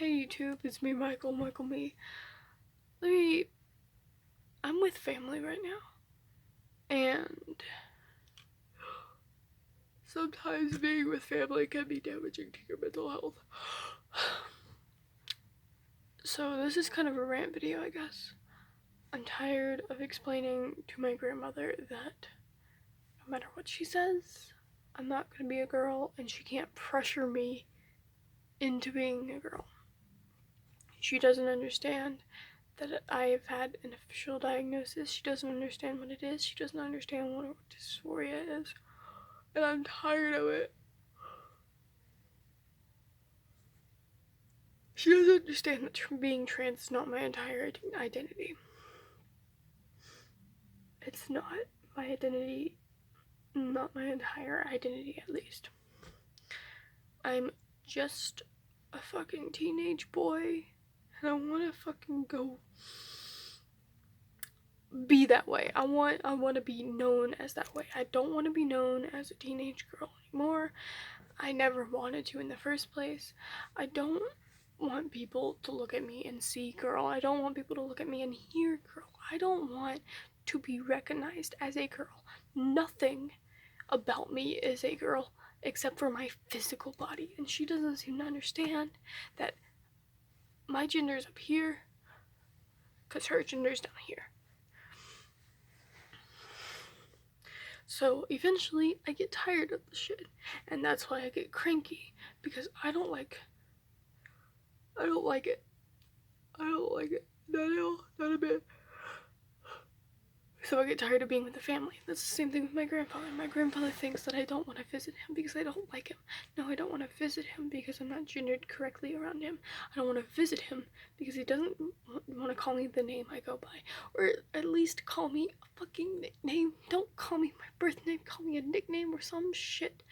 Hey YouTube, it's me, Michael me. I'm with family right now, and sometimes being with family can be damaging to your mental health. So this is kind of a rant video, I guess. I'm tired of explaining to my grandmother that no matter what she says, I'm not gonna be a girl, and she can't pressure me into being a girl. She doesn't understand that I've had an official diagnosis. She doesn't understand what it is. She doesn't understand what dysphoria is. And I'm tired of it. She doesn't understand that being trans is not my entire identity. It's not my identity, not my entire identity at least. I'm just a fucking teenage boy, and I want to fucking go be that way. I want to be known as that way. I don't want to be known as a teenage girl anymore. I never wanted to in the first place. I don't want people to look at me and see girl. I don't want people to look at me and hear girl. I don't want to be recognized as a girl. Nothing about me is a girl except for my physical body. And she doesn't seem to understand that my gender's up here because her gender's down here. So eventually I get tired of the shit, and that's why I get cranky, because I don't like it. I don't like it. Not a bit. So I get tired of being with the family. That's the same thing with my grandfather. My grandfather thinks that I don't want to visit him because I don't like him. No, I don't want to visit him because I'm not gendered correctly around him. I don't want to visit him because he doesn't want to call me the name I go by. Or at least call me a fucking nickname. Don't call me my birth name. Call me a nickname or some shit.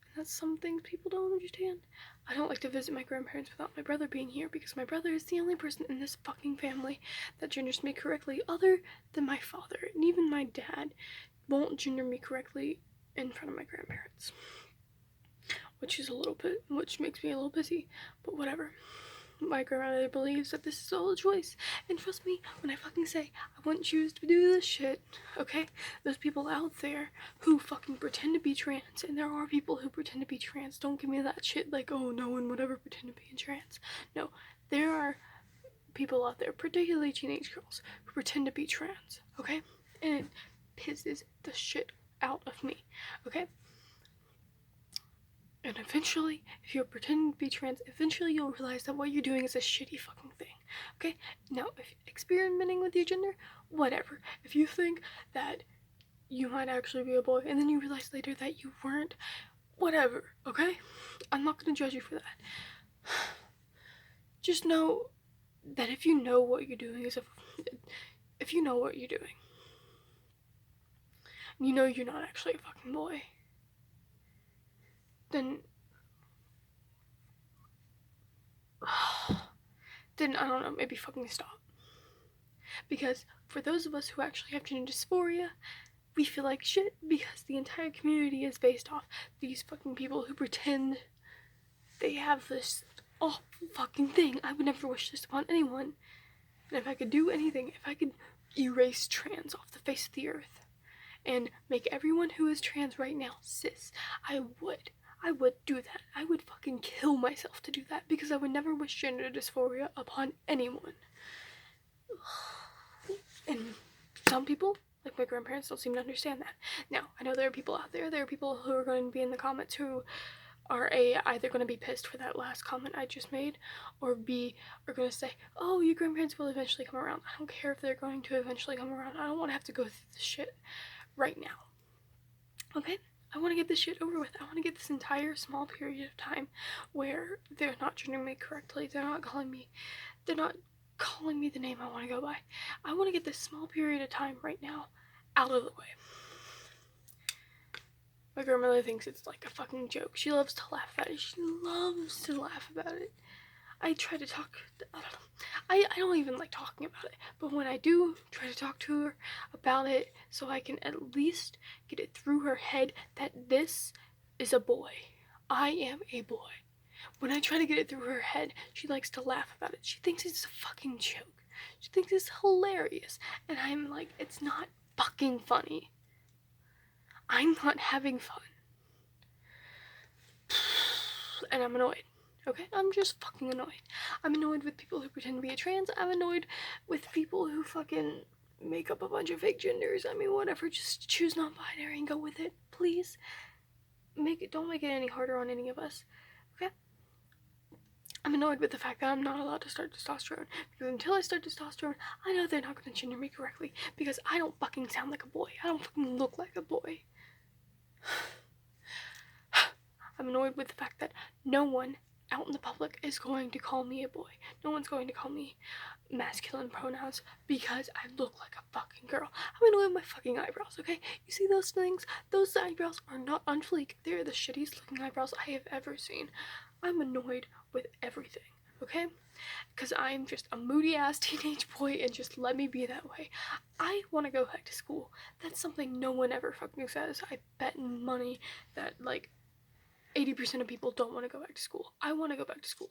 And that's some things people don't understand. I don't like to visit my grandparents without my brother being here because my brother is the only person in this fucking family that genders me correctly other than my father. And even my dad won't gender me correctly in front of my grandparents. Which makes me a little pissy, but whatever. My grandmother believes that this is all a choice, and trust me when I fucking say I wouldn't choose to do this shit, okay? There's people out there who fucking pretend to be trans, and there are people who pretend to be trans. Don't give me that shit like, oh, no one would ever pretend to be trans. No, there are people out there, particularly teenage girls, who pretend to be trans, okay? And it pisses the shit out of me, okay? And eventually, if you're pretending to be trans, eventually you'll realize that what you're doing is a shitty fucking thing, okay? Now, if you're experimenting with your gender, whatever. If you think that you might actually be a boy, and then you realize later that you weren't, whatever, okay? I'm not gonna judge you for that. Just know that if you know what you're doing if you know what you're doing, and you know you're not actually a fucking boy, then I don't know, maybe fucking stop. Because for those of us who actually have gender dysphoria, we feel like shit because the entire community is based off these fucking people who pretend they have this awful fucking thing. I would never wish this upon anyone. And if I could do anything, if I could erase trans off the face of the earth and make everyone who is trans right now cis, I would do that. I would fucking kill myself to do that because I would never wish gender dysphoria upon anyone. And some people, like my grandparents, don't seem to understand that. Now, I know there are people out there who are going to be in the comments who are either going to be pissed for that last comment I just made, or B, are going to say, oh, your grandparents will eventually come around. I don't care if they're going to eventually come around. I don't want to have to go through this shit right now. Okay? I want to get this shit over with. I want to get this entire small period of time where they're not gendering me correctly. They're not calling me the name I want to go by. I want to get this small period of time right now out of the way. My grandmother thinks it's like a fucking joke. She loves to laugh at it. She loves to laugh about it. I try to talk, I don't even like talking about it, but when I do try to talk to her about it, so I can at least get it through her head that this is a boy. I am a boy. When I try to get it through her head, she likes to laugh about it. She thinks it's a fucking joke. She thinks it's hilarious. And I'm like, it's not fucking funny. I'm not having fun. And I'm annoyed. Okay? I'm just fucking annoyed. I'm annoyed with people who pretend to be a trans. I'm annoyed with people who fucking make up a bunch of fake genders. I mean, whatever. Just choose non-binary and go with it. Please. Don't make it any harder on any of us. Okay? I'm annoyed with the fact that I'm not allowed to start testosterone. Because until I start testosterone, I know they're not going to gender me correctly. Because I don't fucking sound like a boy. I don't fucking look like a boy. I'm annoyed with the fact that no one out in the public is going to call me a boy. No one's going to call me masculine pronouns because I look like a fucking girl. I'm annoyed with my fucking eyebrows, okay? You see those things? Those eyebrows are not on fleek. They're the shittiest looking eyebrows I have ever seen. I'm annoyed with everything, okay? Because I'm just a moody ass teenage boy and just let me be that way. I want to go back to school. That's something no one ever fucking says. I bet money that, like, 80% of people don't want to go back to school. I want to go back to school.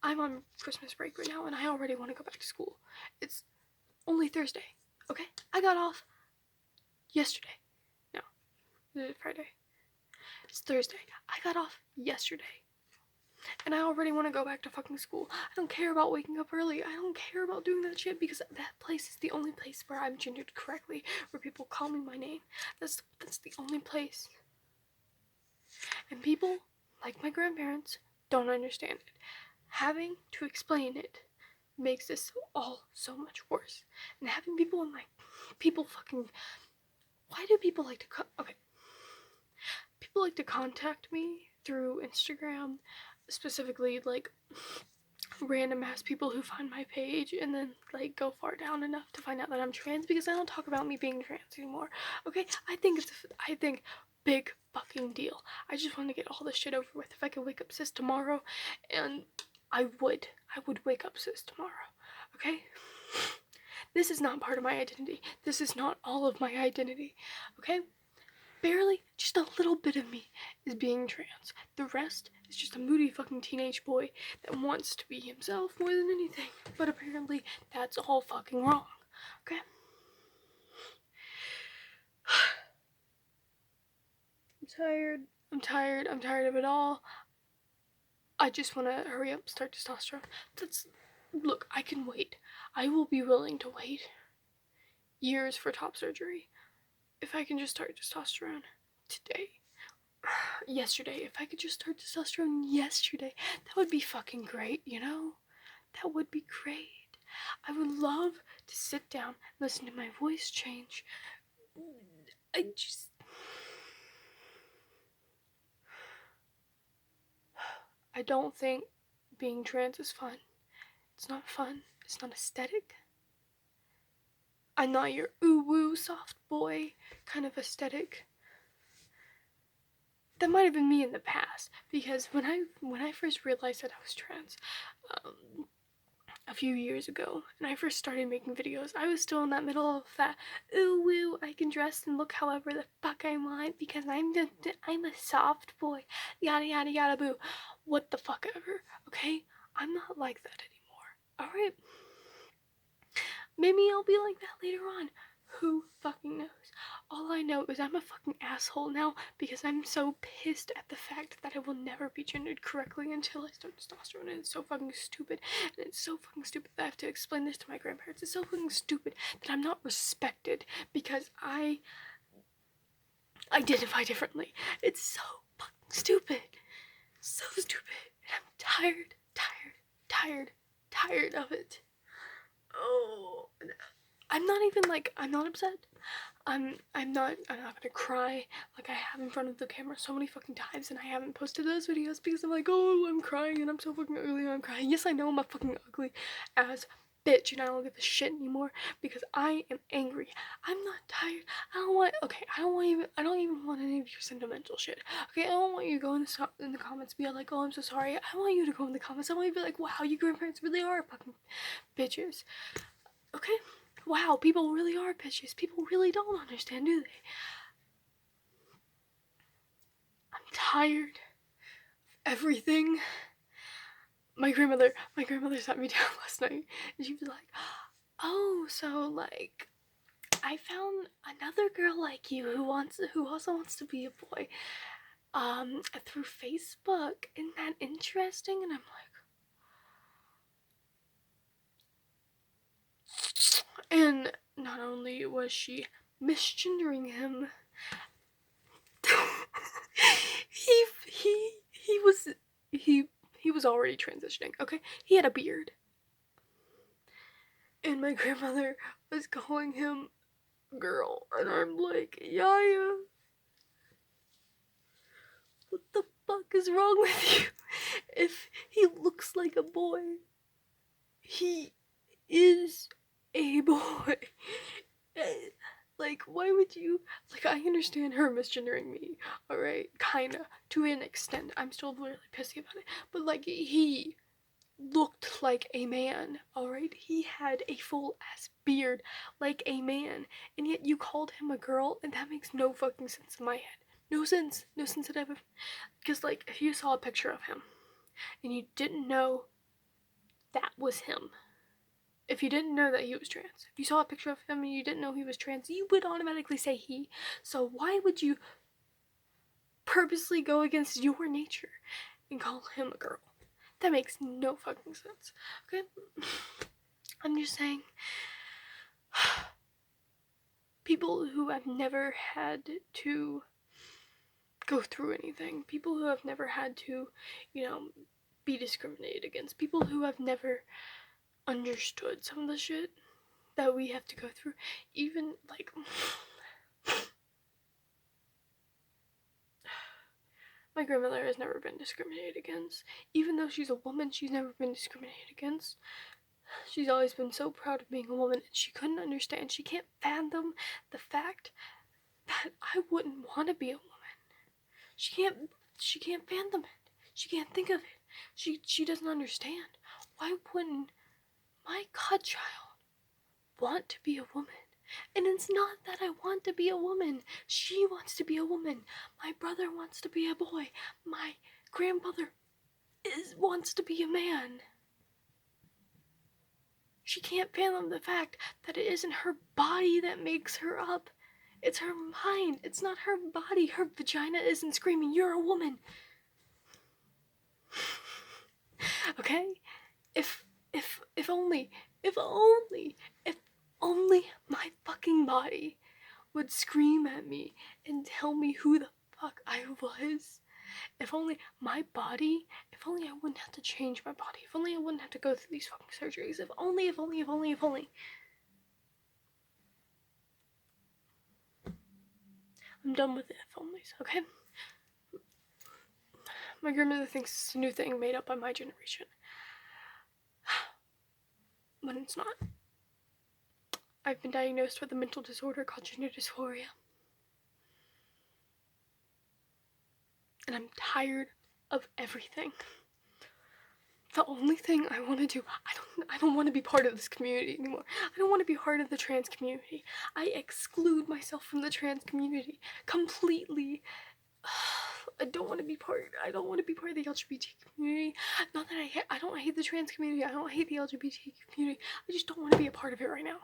I'm on Christmas break right now and I already want to go back to school. It's only Thursday, okay? I got off yesterday. No, is it Friday? It's Thursday. I got off yesterday. And I already want to go back to fucking school. I don't care about waking up early. I don't care about doing that shit because that place is the only place where I'm gendered correctly, where people call me my name. That's the only place. And people, like my grandparents, don't understand it. Having to explain it makes this all so much worse. And having people in my... People fucking... Why do people like to... Okay. People like to contact me through Instagram, specifically, like, random ass people who find my page and then, like, go far down enough to find out that I'm trans because I don't talk about me being trans anymore. Okay? I think big fucking deal. I just want to get all this shit over with. If I could wake up cis tomorrow, and I would wake up cis tomorrow. Okay? This is not part of my identity. This is not all of my identity. Okay? Barely, just a little bit of me is being trans. The rest is just a moody fucking teenage boy that wants to be himself more than anything. But apparently, that's all fucking wrong. Okay? I'm tired of it all. I just want to hurry up, start testosterone. Look, I can wait. I will be willing to wait years for top surgery. If I can just start testosterone today. Yesterday. If I could just start testosterone yesterday, that would be fucking great, you know? That would be great. I would love to sit down, listen to my voice change. I don't think being trans is fun. It's not fun. It's not aesthetic. I'm not your ooh-woo soft boy kind of aesthetic. That might have been me in the past, because when I first realized that I was trans, a few years ago, and I first started making videos, I was still in that middle of that, ooh woo, I can dress and look however the fuck I want because I'm a soft boy, yada yada yada boo, what the fuck ever, okay? I'm not like that anymore, alright? Maybe I'll be like that later on. Who fucking knows? All I know is I'm a fucking asshole now because I'm so pissed at the fact that I will never be gendered correctly until I start testosterone, and it's so fucking stupid. And it's so fucking stupid that I have to explain this to my grandparents. It's so fucking stupid that I'm not respected because I identify differently. It's so fucking stupid. So stupid. And I'm tired of it. Oh, I'm not upset. I'm not gonna cry like I have in front of the camera so many fucking times, and I haven't posted those videos because I'm like, oh, I'm crying and I'm so fucking ugly and I'm crying. Yes, I know I'm a fucking ugly ass bitch and I don't give a shit anymore because I am angry. I'm not tired. I don't even want any of your sentimental shit. Okay, I don't want you to go in the comments be like, oh, I'm so sorry. I want you to go in the comments. I want you to be like, wow, you grandparents really are fucking bitches. Okay? Wow, people really are bitches. People really don't understand, do they? I'm tired everything. My grandmother sat me down last night and she was like, oh, so like I found another girl like you who also wants to be a boy through Facebook. Isn't that interesting? And I'm like, and not only was she misgendering him, he was he was already transitioning, okay? He had a beard. And my grandmother was calling him girl, and I'm like, Yaya, what the fuck is wrong with you? If he looks like a boy, he is a boy. Like, why would you? Like, I understand her misgendering me, alright? Kinda. To an extent. I'm still really pissy about it. But, like, he looked like a man, alright? He had a full ass beard like a man. And yet you called him a girl, and that makes no fucking sense in my head. No sense. No sense at all. Because, like, if you saw a picture of him, and you didn't know that was him, if you didn't know that he was trans, if you saw a picture of him and you didn't know he was trans, you would automatically say he. So why would you purposely go against your nature and call him a girl? That makes no fucking sense. Okay? I'm just saying, people who have never had to go through anything, people who have never had to, be discriminated against, people who have never understood some of the shit that we have to go through, even like my grandmother has never been discriminated against. Even though she's a woman, she's never been discriminated against. She's always been so proud of being a woman, and she couldn't understand, she can't fathom the fact that I wouldn't want to be a woman. She can't fathom it. She can't think of it. She doesn't understand. Why wouldn't my godchild want to be a woman? And it's not that I want to be a woman. She wants to be a woman. My brother wants to be a boy. My grandmother wants to be a man. She can't fathom the fact that it isn't her body that makes her up. It's her mind. It's not her body. Her vagina isn't screaming, "You're a woman." Okay? If only my fucking body would scream at me and tell me who the fuck I was. If only I wouldn't have to change my body. If only I wouldn't have to go through these fucking surgeries. If only. I'm done with the if onlys, okay? My grandmother thinks it's a new thing made up by my generation. But it's not. I've been diagnosed with a mental disorder called gender dysphoria. And I'm tired of everything. The only thing I want to do, I don't want to be part of this community anymore. I don't want to be part of the trans community. I exclude myself from the trans community completely. I don't want to be part of the LGBT community. Not that I don't hate the trans community. I don't hate the LGBT community. I just don't want to be a part of it right now.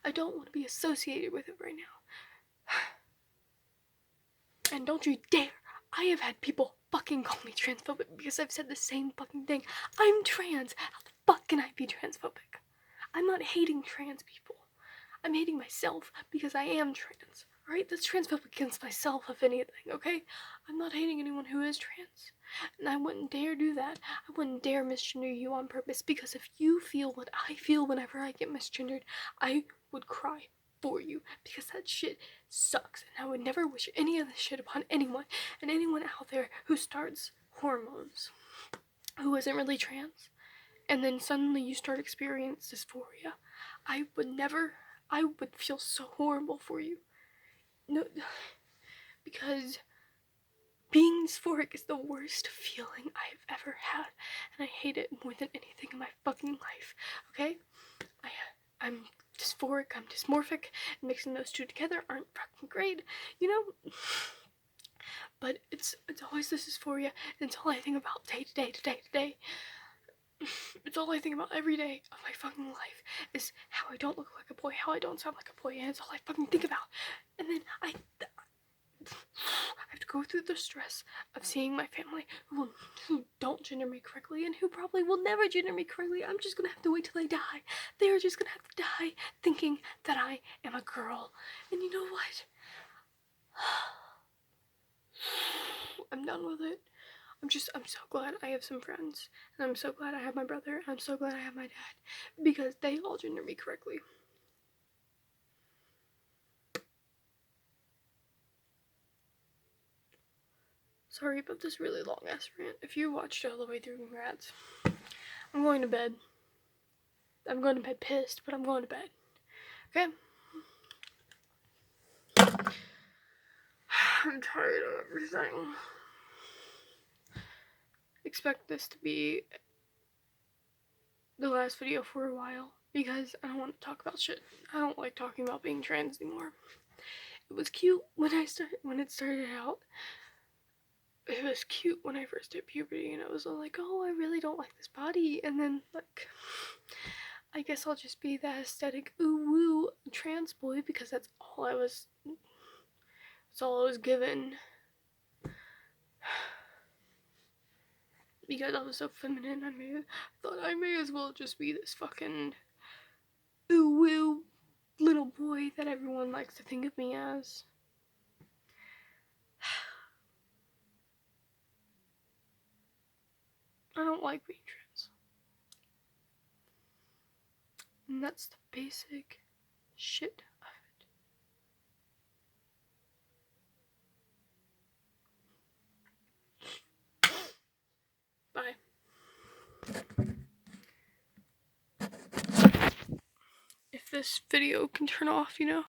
I don't want to be associated with it right now. And don't you dare. I have had people fucking call me transphobic because I've said the same fucking thing. I'm trans. How the fuck can I be transphobic? I'm not hating trans people. I'm hating myself because I am trans. Alright? That's transphobic against myself, if anything, okay? I'm not hating anyone who is trans. And I wouldn't dare do that. I wouldn't dare misgender you on purpose, because if you feel what I feel whenever I get misgendered, I would cry for you, because that shit sucks, and I would never wish any of this shit upon anyone. And anyone out there who starts hormones, who isn't really trans, and then suddenly you start experiencing dysphoria, I would feel so horrible for you. No, because being dysphoric is the worst feeling I've ever had, and I hate it more than anything in my fucking life, okay? I'm dysphoric, I'm dysmorphic, and mixing those two together aren't fucking great, but it's always this is for you. It's all I think about day to day to day to day. It's all I think about every day of my fucking life is how I don't look like a boy, how I don't sound like a boy, and it's all I fucking think about. And then I have to go through the stress of seeing my family who don't gender me correctly and who probably will never gender me correctly. I'm just gonna have to wait till they die. They're just gonna have to die thinking that I am a girl. And you know what? I'm done with it. I'm so glad I have some friends, and I'm so glad I have my brother, and I'm so glad I have my dad, because they all gender me correctly. Sorry about this really long ass rant. If you watched it all the way through, congrats. I'm going to bed. I'm going to bed pissed, but I'm going to bed. Okay? I'm tired of everything. Expect this to be the last video for a while, because I don't want to talk about shit. I don't like talking about being trans anymore. It was cute when it started out. It was cute when I first hit puberty, and I was all like, oh, I really don't like this body. And then, like, I guess I'll just be that aesthetic ooh woo trans boy, because that's all I was given. Because I was so feminine, I thought I may as well just be this fucking ooh woo little boy that everyone likes to think of me as. I don't like being trans. And that's the basic shit of it. Bye. If this video can turn off, you know.